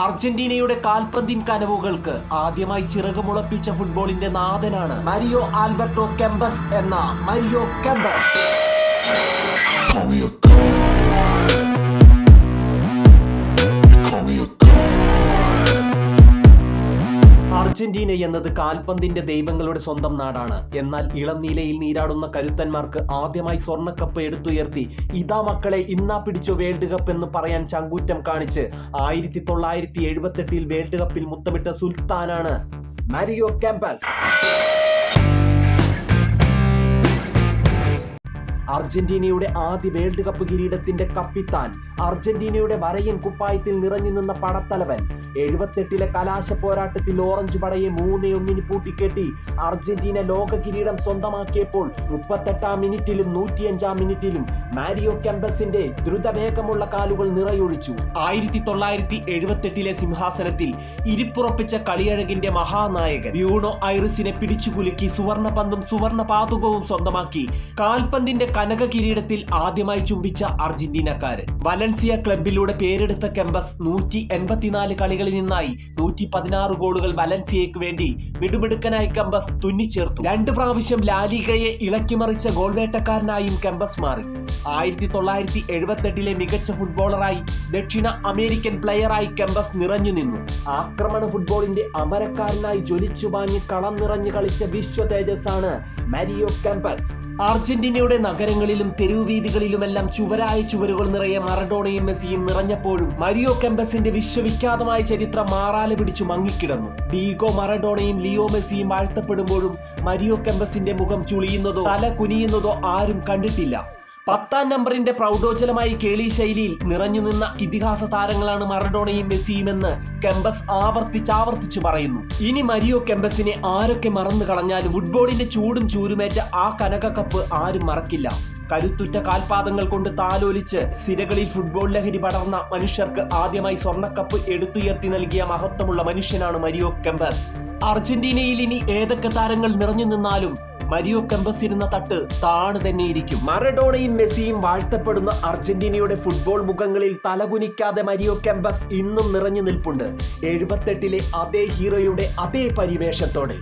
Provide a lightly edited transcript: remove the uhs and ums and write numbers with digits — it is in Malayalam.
അർജന്റീനയുടെ കാൽപന്തിൻ കനവുകൾക്ക് ആദ്യമായി ചിറകുമുളപ്പിച്ച ഫുട്ബോളിന്റെ നാഥനാണ് മരിയോ ആൽബർട്ടോ കെമ്പസ് എന്ന മരിയോ കെമ്പസ്. അർജന്റീന എന്നത് കാൽപന്തിന്റെ ദൈവങ്ങളുടെ സ്വന്തം നാടാണ്. എന്നാൽ ഇളം നീലയിൽ നീരാടുന്ന കരുത്തന്മാർക്ക് ആദ്യമായി സ്വർണ്ണക്കപ്പ് എടുത്തുയർത്തി ഇതാ മക്കളെ ഇന്നാ പിടിച്ചോ വേൾഡ് കപ്പ് എന്ന് പറയാൻ ചങ്കൂറ്റം കാണിച്ച് 1978 വേൾഡ് കപ്പിൽ മുത്തമിട്ട സുൽത്താനാണ് മരിയോ കെമ്പസ്. അർജന്റീനയുടെ ആദ്യ വേൾഡ് കപ്പ് കിരീടത്തിന്റെ കപ്പിത്താൻ, അർജന്റീനയുടെ വരയൻ കുപ്പായത്തിൽ നിറഞ്ഞു നിന്ന പടത്തലവൻ, 78 കലാശ പോരാട്ടത്തിൽ ഓറഞ്ച് പടയെ 3-1 പൂട്ടിക്കെട്ടി അർജന്റീന ലോക കിരീടം സ്വന്തമാക്കിയപ്പോൾ 38-ാം മിനിറ്റിലും 105-ാം മിനിറ്റിലും മാരിയോ കെമ്പസിന്റെ ദ്രുതവേഗമുള്ള കാലുകൾ നിറയൊഴിച്ചു. 1978 സിംഹാസനത്തിൽ ഇരിപ്പുറപ്പിച്ച കളിയഴകിന്റെ മഹാനായകൻ ബ്യൂണോ ഐറിസിനെ പിടിച്ചുകുലുക്കി സുവർണ പന്തും സുവർണ പാതുകവും സ്വന്തമാക്കി കാൽപന്തിന്റെ കനക കിരീടത്തിൽ ആദ്യമായി ചുംബിച്ച അർജന്റീനക്കാരൻ. വലൻസിയ ക്ലബിലൂടെ പേരെടുത്ത കെമ്പസ് 184 കളികളിൽ നിന്നായി 116 ഗോളുകൾ വലൻസിയയ്ക്ക് വേണ്ടി മിടുമിടുക്കനായി കെമ്പസ് തുന്നിച്ചേർത്തു. 2 പ്രാവശ്യം ലാലിഗയെ ഇളക്കിമറിച്ച ഗോൾ വേട്ടക്കാരനായും കെമ്പസ് മാറി. 1978 മികച്ച ഫുട്ബോളറായി ദക്ഷിണ അമേരിക്കൻ പ്ലെയറായി കെമ്പസ് നിറഞ്ഞു നിന്നു. ആക്രമണ ഫുട്ബോളിന്റെ അമരക്കാരനായി ജ്വലിച്ചുപാഞ്ഞ് കളം നിറഞ്ഞു കളിച്ച വിശ്വ തേജസ്സാണ് മരിയോ കെമ്പസ്. അർജന്റീനയുടെ നഗരങ്ങളിലും തെരുവുവീഥികളിലുമെല്ലാം ചുവരായ ചുവരുകൾ നിറയെ മറഡോണയും മെസ്സിയും നിറഞ്ഞപ്പോഴും മരിയോ കെമ്പസിന്റെ വിശ്വവിഖ്യാതമായ ചരിത്രം മാറാല പിടിച്ചു മങ്ങിക്കിടന്നു. ഡീഗോ മറഡോണയും ലിയോ മെസ്സിയും വാഴ്ത്തപ്പെടുമ്പോഴും മരിയോ കെമ്പസിന്റെ മുഖം ചുളിയുന്നതോ തല കുനിയുന്നതോ ആരും കണ്ടിട്ടില്ല. 10-ാം നമ്പറിന്റെ പ്രൗഢോജ്വലമായി കേളി ശൈലിയിൽ നിറഞ്ഞു നിന്ന ഇതിഹാസ താരങ്ങളാണ് മറഡോണയും മെസ്സിയും എന്ന് കെമ്പസ് ആവർത്തിച്ചു പറയുന്നു. ഇനി മരിയോ കെമ്പസിനെ ആരൊക്കെ മറന്നു കളഞ്ഞാലും ഫുട്ബോളിന്റെ ചൂടും ചൂരുമേറ്റ ആ കനക കപ്പ് ആരും മറക്കില്ല. കരുത്തുറ്റ കാൽപാദങ്ങൾ കൊണ്ട് താലോലിച്ച് സിരകളിൽ ഫുട്ബോൾ ലഹരി പടർന്ന മനുഷ്യർക്ക് ആദ്യമായി സ്വർണ്ണക്കപ്പ് എടുത്തുയർത്തി നൽകിയ മഹത്വമുള്ള മനുഷ്യനാണ് മരിയോ കെമ്പസ്. അർജന്റീനയിൽ ഇനി ഏതൊക്കെ താരങ്ങൾ നിറഞ്ഞു നിന്നാലും മരിയോ കെമ്പസ് ഇരുന്ന തട്ട് താണ് തന്നെയിരിക്കും. മറഡോണയും മെസ്സിയും വാഴ്ത്തപ്പെടുന്ന അർജന്റീനയുടെ ഫുട്ബോൾ മുഖങ്ങളിൽ തലകുനിക്കാതെ മരിയോ കെമ്പസ് ഇന്നും നിറഞ്ഞു നിൽപ്പുണ്ട്. 78 അതേ ഹീറോയുടെ അതേ പരിവേഷത്തോടെ.